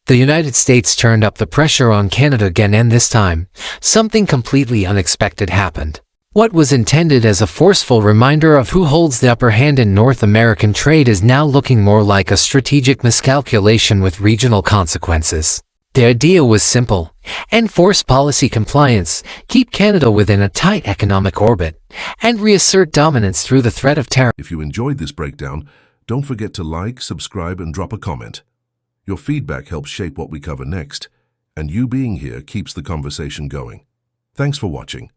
The United States turned up the pressure on Canada again, and this time, something completely unexpected happened. What was intended as a forceful reminder of who holds the upper hand in North American trade is now looking more like a strategic miscalculation with regional consequences. The idea was simple: enforce policy compliance, keep Canada within a tight economic orbit, and reassert dominance through the threat of tariff. If you enjoyed this breakdown, don't forget to like, subscribe, and drop a comment. Your feedback helps shape what we cover next, and you being here keeps the conversation going. Thanks for watching.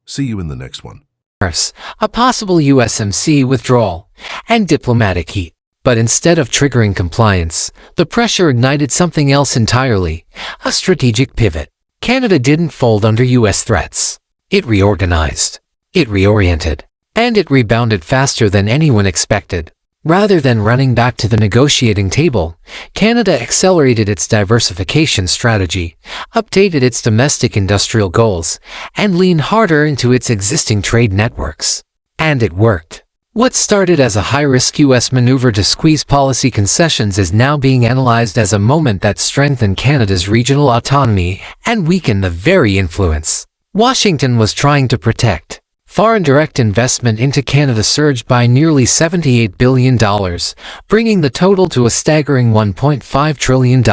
See you in the next one. A possible USMCA withdrawal, and diplomatic heat. But instead of triggering compliance, the pressure ignited something else entirely: a strategic pivot. Canada didn't fold under US threats. It reorganized. It reoriented. And it rebounded faster than anyone expected. Rather than running back to the negotiating table, Canada accelerated its diversification strategy, updated its domestic industrial goals, and leaned harder into its existing trade networks. And it worked. What started as a high-risk US maneuver to squeeze policy concessions is now being analyzed as a moment that strengthened Canada's regional autonomy and weakened the very influence Washington was trying to protect. Foreign direct investment into Canada surged by nearly $78 billion, bringing the total to a staggering $1.5 trillion.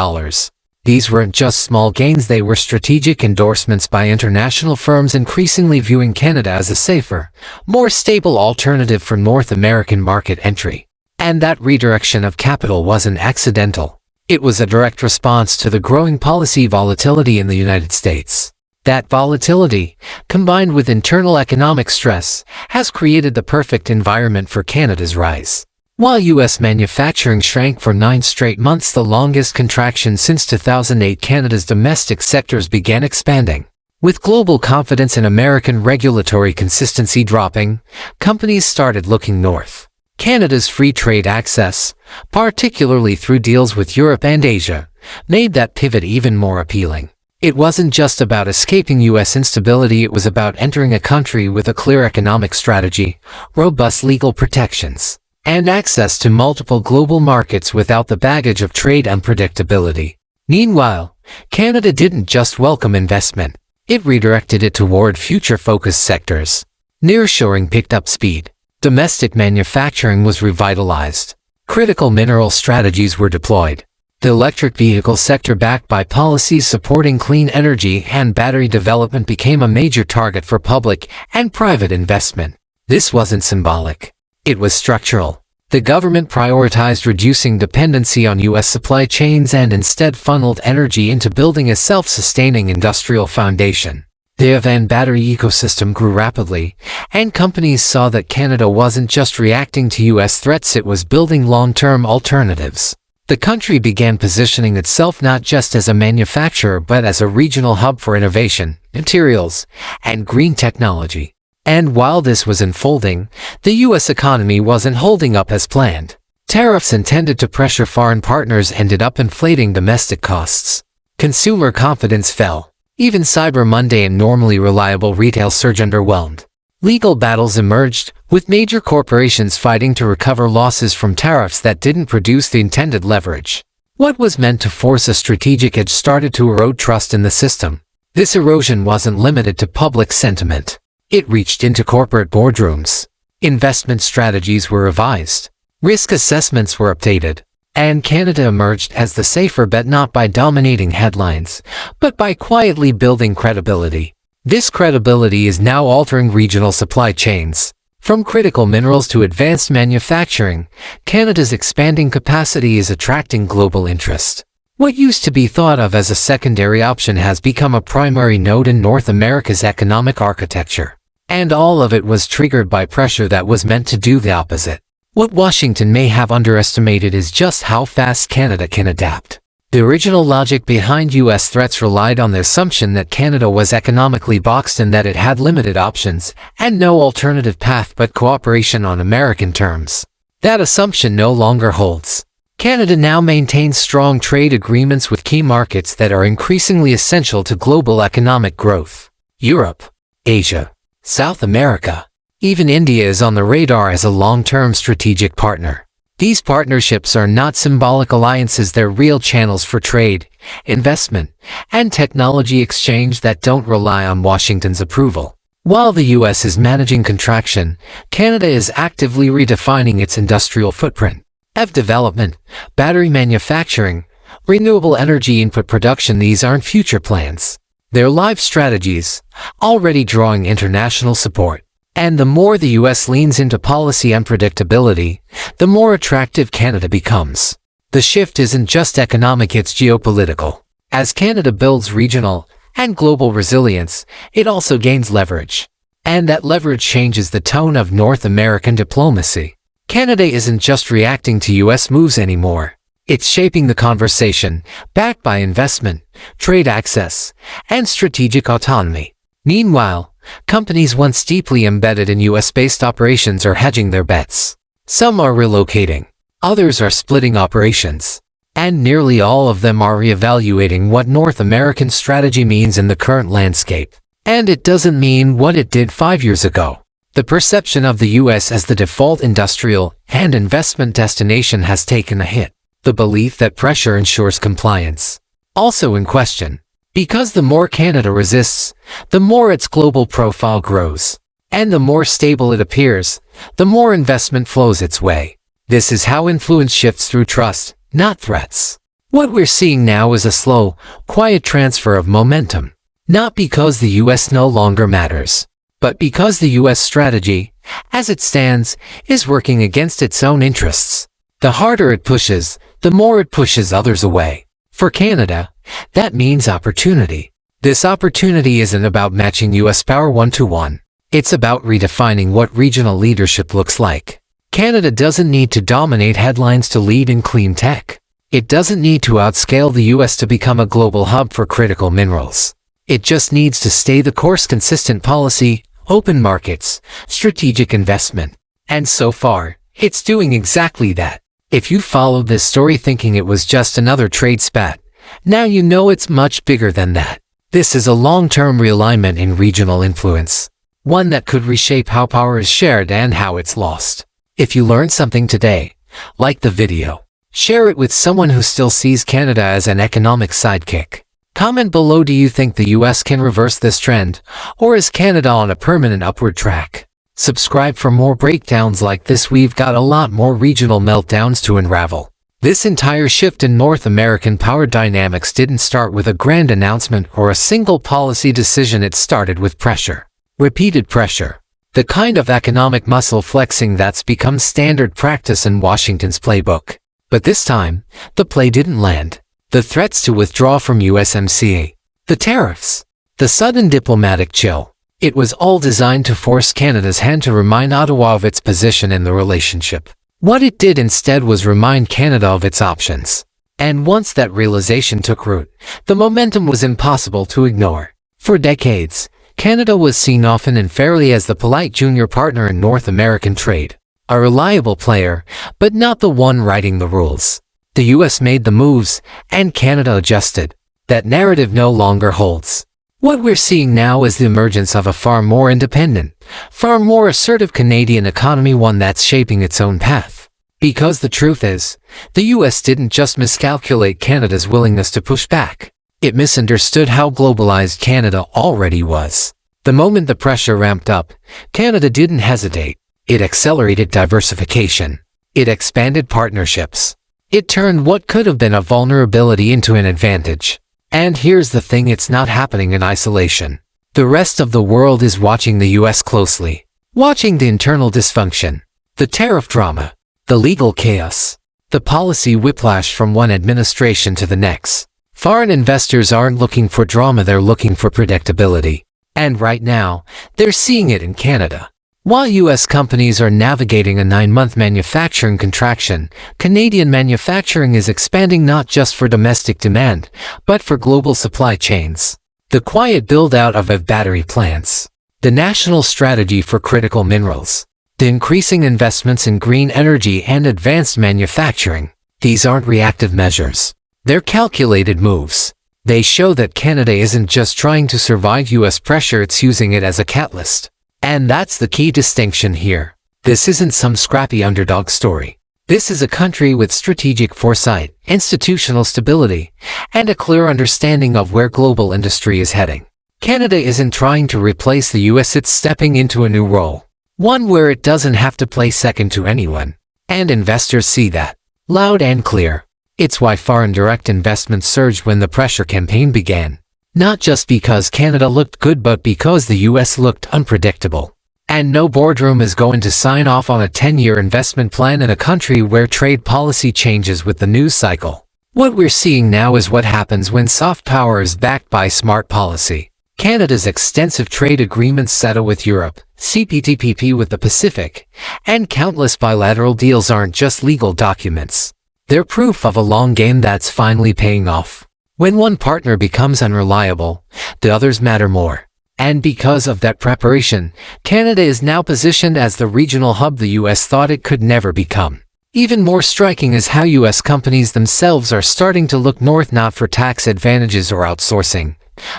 These weren't just small gains, they were strategic endorsements by international firms increasingly viewing Canada as a safer, more stable alternative for North American market entry. And that redirection of capital wasn't accidental. It was a direct response to the growing policy volatility in the United States. That volatility, combined with internal economic stress, has created the perfect environment for Canada's rise. While U.S. manufacturing shrank for 9 straight months, the longest contraction since 2008, Canada's domestic sectors began expanding. With global confidence in American regulatory consistency dropping, companies started looking north. Canada's free trade access, particularly through deals with Europe and Asia, made that pivot even more appealing. It wasn't just about escaping U.S. instability, it was about entering a country with a clear economic strategy, robust legal protections, and access to multiple global markets without the baggage of trade unpredictability. Meanwhile, Canada didn't just welcome investment, it redirected it toward future-focused sectors. Nearshoring picked up speed. Domestic manufacturing was revitalized. Critical mineral strategies were deployed. The electric vehicle sector, backed by policies supporting clean energy and battery development, became a major target for public and private investment. This wasn't symbolic. It was structural. The government prioritized reducing dependency on U.S. supply chains and instead funneled energy into building a self-sustaining industrial foundation. The EV and battery ecosystem grew rapidly, and companies saw that Canada wasn't just reacting to U.S. threats, it was building long-term alternatives. The country began positioning itself not just as a manufacturer but as a regional hub for innovation, materials, and green technology. And while this was unfolding, the U.S. economy wasn't holding up as planned. Tariffs intended to pressure foreign partners ended up inflating domestic costs. Consumer confidence fell. Even Cyber Monday and normally reliable retail surge underwhelmed. Legal battles emerged, with major corporations fighting to recover losses from tariffs that didn't produce the intended leverage. What was meant to force a strategic edge started to erode trust in the system. This erosion wasn't limited to public sentiment. It reached into corporate boardrooms. Investment strategies were revised. Risk assessments were updated. And Canada emerged as the safer bet, not by dominating headlines, but by quietly building credibility. This credibility is now altering regional supply chains. From critical minerals to advanced manufacturing, Canada's expanding capacity is attracting global interest. What used to be thought of as a secondary option has become a primary node in North America's economic architecture. And all of it was triggered by pressure that was meant to do the opposite. What Washington may have underestimated is just how fast Canada can adapt. The original logic behind U.S. threats relied on the assumption that Canada was economically boxed and that it had limited options and no alternative path but cooperation on American terms. That assumption no longer holds. Canada now maintains strong trade agreements with key markets that are increasingly essential to global economic growth. Europe, Asia, South America, even India is on the radar as a long-term strategic partner. These partnerships are not symbolic alliances, they're real channels for trade, investment, and technology exchange that don't rely on Washington's approval. While the US is managing contraction, Canada is actively redefining its industrial footprint. EV development, battery manufacturing, renewable energy input production, these aren't future plans. They're live strategies, already drawing international support. And the more the US leans into policy unpredictability, the more attractive Canada becomes. The shift isn't just economic, it's geopolitical. As Canada builds regional and global resilience, it also gains leverage. And that leverage changes the tone of North American diplomacy. Canada isn't just reacting to US moves anymore. It's shaping the conversation, backed by investment, trade access, and strategic autonomy. Meanwhile, companies once deeply embedded in US-based operations are hedging their bets. Some are relocating. Others are splitting operations. And nearly all of them are reevaluating what North American strategy means in the current landscape. And it doesn't mean what it did 5 years ago. The perception of the US as the default industrial and investment destination has taken a hit. The belief that pressure ensures compliance also in question. Because the more Canada resists, the more its global profile grows. And the more stable it appears, the more investment flows its way. This is how influence shifts through trust, not threats. What we're seeing now is a slow, quiet transfer of momentum. Not because the US no longer matters, but because the US strategy, as it stands, is working against its own interests. The harder it pushes, the more it pushes others away. For Canada, that means opportunity. This opportunity isn't about matching US power 1-to-1. It's about redefining what regional leadership looks like. Canada doesn't need to dominate headlines to lead in clean tech. It doesn't need to outscale the US to become a global hub for critical minerals. It just needs to stay the course: consistent policy, open markets, strategic investment. And so far, it's doing exactly that. If you followed this story thinking it was just another trade spat, now you know it's much bigger than that. This is a long-term realignment in regional influence, one that could reshape how power is shared and how it's lost. If you learned something today, like the video. Share it with someone who still sees Canada as an economic sidekick. Comment below, do you think the US can reverse this trend, or is Canada on a permanent upward track? Subscribe for more breakdowns like this. We've got a lot more regional meltdowns to unravel. This entire shift in North American power dynamics didn't start with a grand announcement or a single policy decision. It started with pressure. Repeated pressure. The kind of economic muscle flexing that's become standard practice in Washington's playbook. But this time, the play didn't land. The threats to withdraw from USMCA. The tariffs. The sudden diplomatic chill. It was all designed to force Canada's hand to remind Ottawa of its position in the relationship. What it did instead was remind Canada of its options. And once that realization took root, the momentum was impossible to ignore. For decades, Canada was seen often and fairly as the polite junior partner in North American trade. A reliable player, but not the one writing the rules. The US made the moves, and Canada adjusted. That narrative no longer holds. What we're seeing now is the emergence of a far more independent, far more assertive Canadian economy, one that's shaping its own path. Because the truth is, the US didn't just miscalculate Canada's willingness to push back. It misunderstood how globalized Canada already was. The moment the pressure ramped up, Canada didn't hesitate. It accelerated diversification. It expanded partnerships. It turned what could have been a vulnerability into an advantage. And here's the thing, it's not happening in isolation. The rest of the world is watching the US closely. Watching the internal dysfunction, the tariff drama, the legal chaos, the policy whiplash from one administration to the next. Foreign investors aren't looking for drama, they're looking for predictability. And right now, they're seeing it in Canada. While US companies are navigating a 9-month manufacturing contraction, Canadian manufacturing is expanding not just for domestic demand, but for global supply chains. The quiet build-out of EV battery plants, the national strategy for critical minerals, the increasing investments in green energy and advanced manufacturing. These aren't reactive measures. They're calculated moves. They show that Canada isn't just trying to survive US pressure, it's using it as a catalyst. And that's the key distinction here. This isn't some scrappy underdog story. This is a country with strategic foresight, institutional stability, and a clear understanding of where global industry is heading. Canada isn't trying to replace the US, it's stepping into a new role. One where it doesn't have to play second to anyone. And investors see that. Loud and clear. It's why foreign direct investment surged when the pressure campaign began. Not just because Canada looked good, but because the US looked unpredictable. And no boardroom is going to sign off on a 10-year investment plan in a country where trade policy changes with the news cycle. What we're seeing now is what happens when soft power is backed by smart policy. Canada's extensive trade agreements settle with Europe, CPTPP with the Pacific, and countless bilateral deals aren't just legal documents. They're proof of a long game that's finally paying off. When one partner becomes unreliable, the others matter more. And because of that preparation, Canada is now positioned as the regional hub the US thought it could never become. Even more striking is how US companies themselves are starting to look north, not for tax advantages or outsourcing,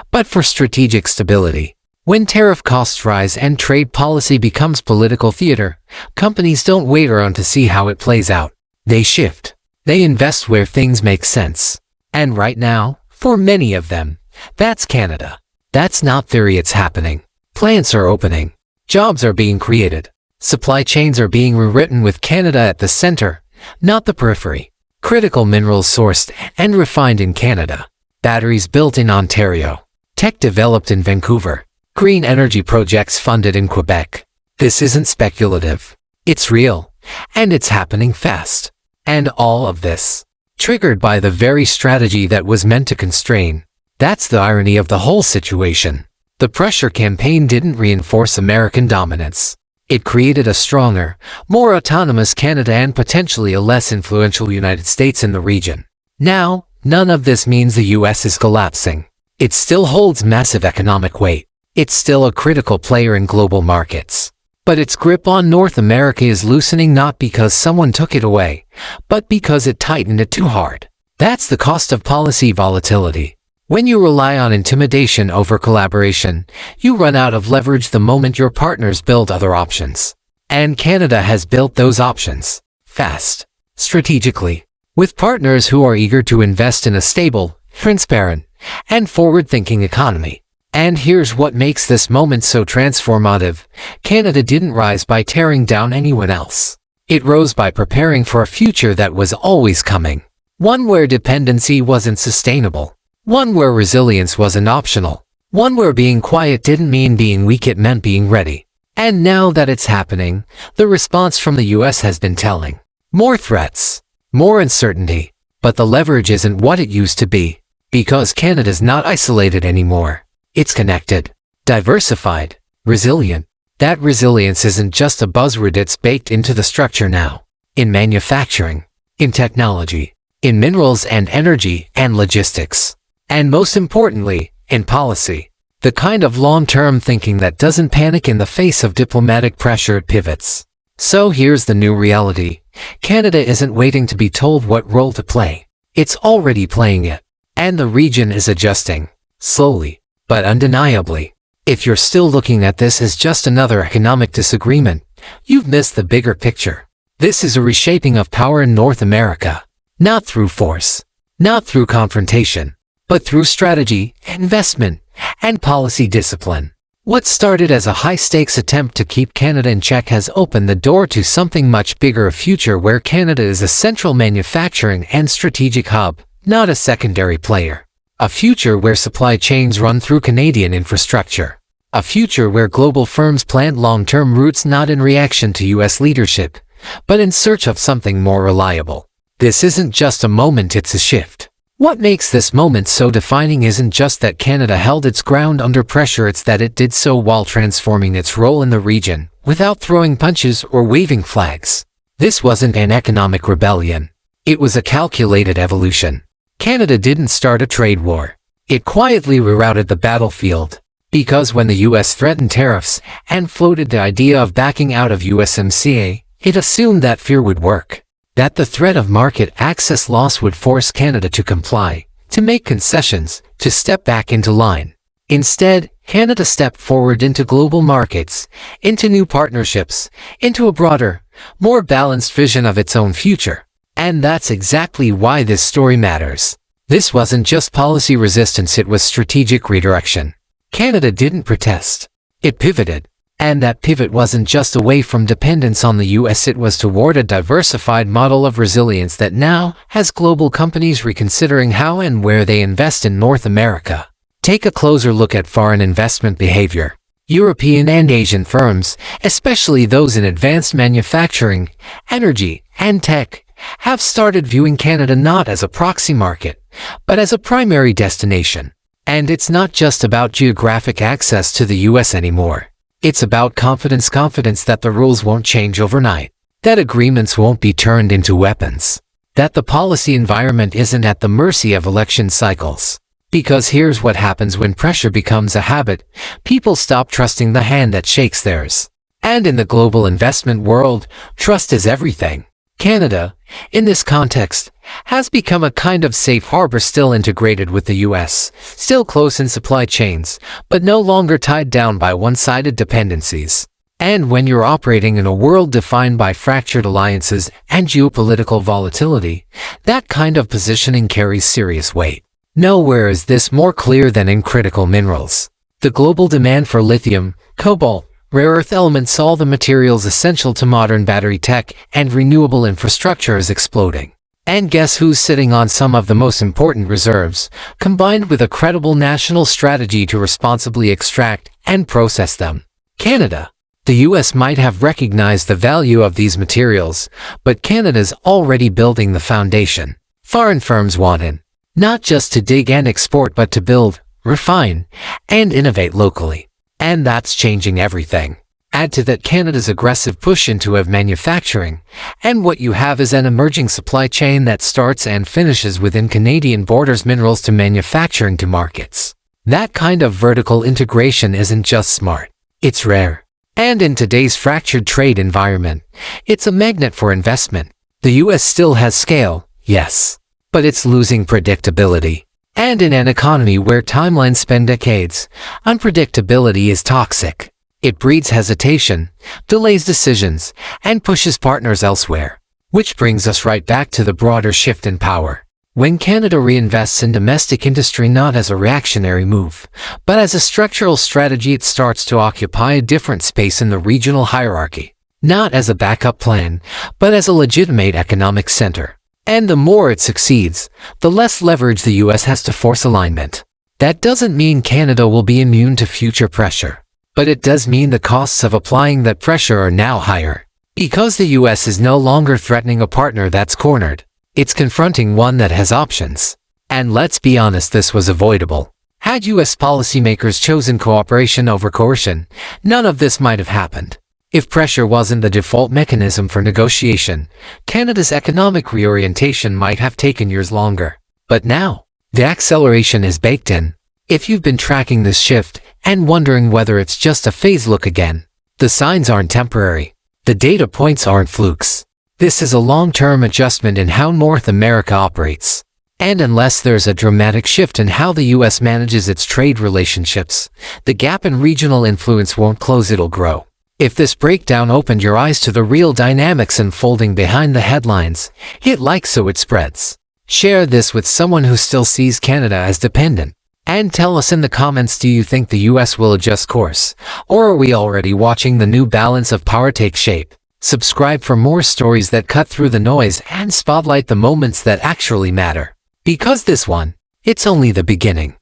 but for strategic stability. When tariff costs rise and trade policy becomes political theater, companies don't wait around to see how it plays out. They shift. They invest where things make sense. And right now, for many of them, that's Canada. That's not theory, it's happening. Plants are opening. Jobs are being created. Supply chains are being rewritten with Canada at the center, not the periphery. Critical minerals sourced and refined in Canada. Batteries built in Ontario. Tech developed in Vancouver. Green energy projects funded in Quebec. This isn't speculative. It's real. And it's happening fast. And all of this, triggered by the very strategy that was meant to constrain. That's the irony of the whole situation. The pressure campaign didn't reinforce American dominance. It created a stronger, more autonomous Canada and potentially a less influential United States in the region. Now, none of this means the US is collapsing. It still holds massive economic weight. It's still a critical player in global markets. But its grip on North America is loosening, not because someone took it away, but because it tightened it too hard. That's the cost of policy volatility. When you rely on intimidation over collaboration, you run out of leverage the moment your partners build other options. And Canada has built those options, fast, strategically, with partners who are eager to invest in a stable, transparent, and forward-thinking economy. And here's what makes this moment so transformative. Canada didn't rise by tearing down anyone else. It rose by preparing for a future that was always coming. One where dependency wasn't sustainable. One where resilience wasn't optional. One where being quiet didn't mean being weak, it meant being ready. And now that it's happening, the response from the US has been telling. More threats. More uncertainty. But the leverage isn't what it used to be. Because Canada's not isolated anymore. It's connected. Diversified. Resilient. That resilience isn't just a buzzword, it's baked into the structure now. In manufacturing. In technology. In minerals and energy and logistics. And most importantly, in policy. The kind of long-term thinking that doesn't panic in the face of diplomatic pressure, it pivots. So here's the new reality. Canada isn't waiting to be told what role to play. It's already playing it. And the region is adjusting. Slowly, but undeniably. If you're still looking at this as just another economic disagreement, you've missed the bigger picture. This is a reshaping of power in North America. Not through force. Not through confrontation. But through strategy, investment, and policy discipline. What started as a high-stakes attempt to keep Canada in check has opened the door to something much bigger, a future where Canada is a central manufacturing and strategic hub, not a secondary player. A future where supply chains run through Canadian infrastructure. A future where global firms plant long-term roots not in reaction to US leadership, but in search of something more reliable. This isn't just a moment, it's a shift. What makes this moment so defining isn't just that Canada held its ground under pressure, it's that it did so while transforming its role in the region, without throwing punches or waving flags. This wasn't an economic rebellion. It was a calculated evolution. Canada didn't start a trade war. It quietly rerouted the battlefield. Because when the US threatened tariffs and floated the idea of backing out of USMCA, it assumed that fear would work. That the threat of market access loss would force Canada to comply, to make concessions, to step back into line. Instead, Canada stepped forward into global markets, into new partnerships, into a broader, more balanced vision of its own future. And that's exactly why this story matters. This wasn't just policy resistance, it was strategic redirection. Canada didn't protest. It pivoted. And that pivot wasn't just away from dependence on the US, it was toward a diversified model of resilience that now has global companies reconsidering how and where they invest in North America. Take a closer look at foreign investment behavior. European and Asian firms, especially those in advanced manufacturing, energy, and tech, have started viewing Canada not as a proxy market, but as a primary destination. And it's not just about geographic access to the US anymore. It's about confidence that the rules won't change overnight, that agreements won't be turned into weapons, that the policy environment isn't at the mercy of election cycles. Because here's what happens when pressure becomes a habit: people stop trusting the hand that shakes theirs. And in the global investment world, trust is everything. Canada, in this context, has become a kind of safe harbor, still integrated with the US, still close in supply chains, but no longer tied down by one-sided dependencies. And when you're operating in a world defined by fractured alliances and geopolitical volatility, that kind of positioning carries serious weight. Nowhere is this more clear than in critical minerals. The global demand for lithium, cobalt, rare earth elements, all the materials essential to modern battery tech and renewable infrastructure, is exploding. And guess who's sitting on some of the most important reserves, combined with a credible national strategy to responsibly extract and process them? Canada. The US might have recognized the value of these materials, but Canada's already building the foundation. Foreign firms want in, not just to dig and export, but to build, refine, and innovate locally. And that's changing everything. Add to that Canada's aggressive push into manufacturing, and what you have is an emerging supply chain that starts and finishes within Canadian borders, minerals to manufacturing to markets. That kind of vertical integration isn't just smart, it's rare. And in today's fractured trade environment, it's a magnet for investment. The US still has scale, yes, but it's losing predictability. And in an economy where timelines span decades, unpredictability is toxic. It breeds hesitation, delays decisions, and pushes partners elsewhere. Which brings us right back to the broader shift in power. When Canada reinvests in domestic industry not as a reactionary move, but as a structural strategy, it starts to occupy a different space in the regional hierarchy. Not as a backup plan, but as a legitimate economic center. And the more it succeeds, the less leverage the US has to force alignment. That doesn't mean Canada will be immune to future pressure, but it does mean the costs of applying that pressure are now higher. Because the US is no longer threatening a partner that's cornered, it's confronting one that has options. And let's be honest, this was avoidable. Had US policymakers chosen cooperation over coercion, none of this might have happened. If pressure wasn't the default mechanism for negotiation, Canada's economic reorientation might have taken years longer. But now, the acceleration is baked in. If you've been tracking this shift and wondering whether it's just a phase, look again. The signs aren't temporary. The data points aren't flukes. This is a long-term adjustment in how North America operates. And unless there's a dramatic shift in how the US manages its trade relationships, the gap in regional influence won't close, it'll grow. If this breakdown opened your eyes to the real dynamics unfolding behind the headlines, hit like so it spreads. Share this with someone who still sees Canada as dependent. And tell us in the comments, do you think the US will adjust course? Or are we already watching the new balance of power take shape? Subscribe for more stories that cut through the noise and spotlight the moments that actually matter. Because this one, it's only the beginning.